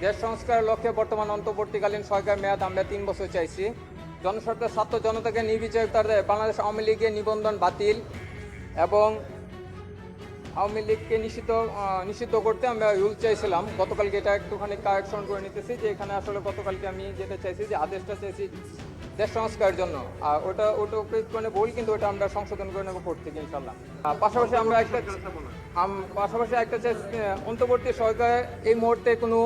দেশ সংস্কারের লক্ষ্যে বর্তমান অন্তর্বর্তীকালীন সরকার মেয়াদ আমরা 3 বছর চাইছি। জনস্বার্থে ছাত্র জনতাকে নির্বিচারে বাংলাদেশ আওয়ামী লীগের নিবন্ধন বাতিল এবং আওয়ামী লীগকে নিষিদ্ধ করতে আমরা রুল চাইছিলাম। গতকালকে এটা একটুখানি কারেকশন করে নিতেছি যে এখানে আসলে গতকালকে আমি যেটা চাইছি যে আদেশটা চাইছি দেশ সংস্কারের জন্য, আর ওটা মানে ভুল, কিন্তু ওটা আমরা সংশোধন করে নেবো কোর্ট থেকে ইনশাল্লাহ। পাশাপাশি আমরা একটা চাইছি অন্তর্বর্তী সরকার এই মুহূর্তে কোনো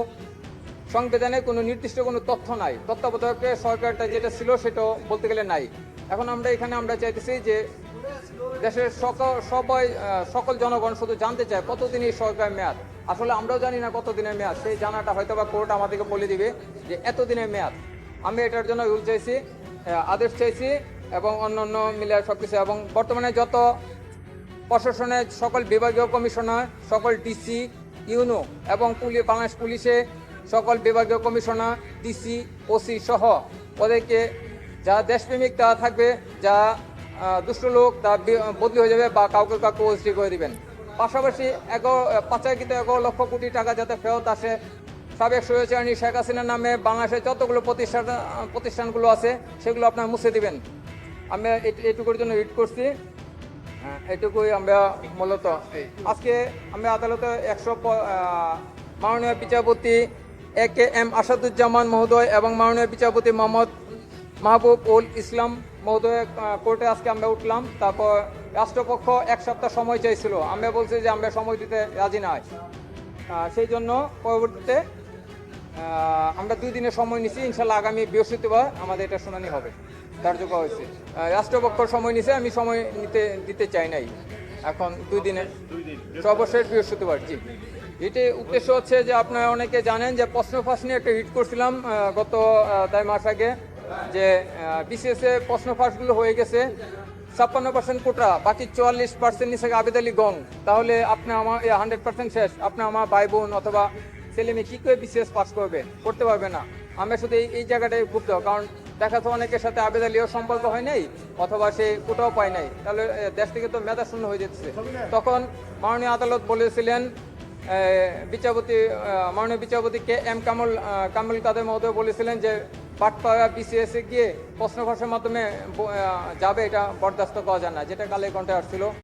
সংবিধানে কোনো নির্দিষ্ট কোনো তথ্য নাই, তত্ত্বাবধায়কের সরকারটা যেটা ছিল সেটা বলতে গেলে নাই। এখন আমরা চাইতেছি যে দেশের সকল জনগণ শুধু জানতে চায় কতদিন এই সরকার মেয়াদ। আসলে আমরাও জানি না কতদিনের মেয়াদ, সেই জানাটা হয়তো বা কোর্ট আমাদেরকে বলে দিবে যে এতদিনের মেয়াদ। আমি এটার জন্য রুল চাইছি, আদেশ চাইছি এবং অন্যান্য মিলে সব কিছু। এবং বর্তমানে যত প্রশাসনের সকল বিভাগীয় কমিশনার, সকল ডিসি, ইউনো এবং বাংলাদেশ পুলিশে সকল বিভাগীয় কমিশনার, ডিসি, ওসি সহ ওদেরকে যা দেশপ্রেমিক তা থাকবে, যা দুষ্ট লোক তা বদলি হয়ে যাবে বা কাউকে ওসি করে দিবেন। পাশাপাশি পাচারকৃত 11 লক্ষ কোটি টাকা যাতে ফেরত আসে। সাবেক স্বৈরাচারী শেখ হাসিনার নামে বাংলাদেশের যতগুলো প্রতিষ্ঠানগুলো আছে সেগুলো আপনারা মুছে দিবেন। আমরা এটুকুর জন্য রিট করছি। এটুকুই আমরা মূলত আজকে আমরা আদালতে মাননীয় বিচারপতি AKM আসাদুজ্জামান মহোদয় এবং মাননীয় বিচারপতি মোহাম্মদ মাহবুব উল ইসলাম মহোদয় কোর্টে আজকে আমরা উঠলাম। তারপর রাষ্ট্রপক্ষ 1 সপ্তাহ সময় চাইছিল, আমরা বলছি যে আমরা সময় দিতে রাজি নয়। সেই জন্য পরবর্তীতে আমরা 2 দিনের সময় নিছি। ইনশাল্লাহ আগামী বৃহস্পতিবার আমাদের এটা শুনানি হবে, কার্যকর হয়েছে। রাষ্ট্রপক্ষ সময় নিছে, আমি সময় দিতে চাই নাই। এখন 2 দিনের সর্বশেষ বৃহস্পতিবার। জি, এটি উদ্দেশ্য হচ্ছে যে আপনারা অনেকে জানেন যে প্রশ্ন ফাঁস নিয়ে একটা হিট করছিলাম গত 2 মাস আগে, যে বিসিএস এ প্রশ্ন ফাঁসগুলো হয়ে গেছে 56% কোটা, বাকি 44% নিচে আবেদ আলী গং। তাহলে আপনি আমার 100% শেষ, আপনি আমার ভাই বোন অথবা ছেলে মেয়ে কী করে বিসিএস পাস করতে পারবে না। আমরা শুধু এই জায়গাটায় ক্ষুব্ধ, কারণ দেখা তো অনেকের সাথে আবেদ আলীও সম্পর্ক হয় নাই অথবা সে কোটাও পায় নাই, তাহলে দেশ থেকে তো মেধা শূন্য হয়ে যাচ্ছে। তখন মাননীয় আদালত বলেছিলেন, মাননীয় বিচারপতি KM কামরুল কাদের মহোদয় বলেছিলেন যে পাটপাড়া বিসিএস গিয়ে প্রশ্ন ফাঁসের মাধ্যমে যাবে, এটা বরদাস্ত করা যায় না, যেটা কালে কণ্ঠে আসছিল।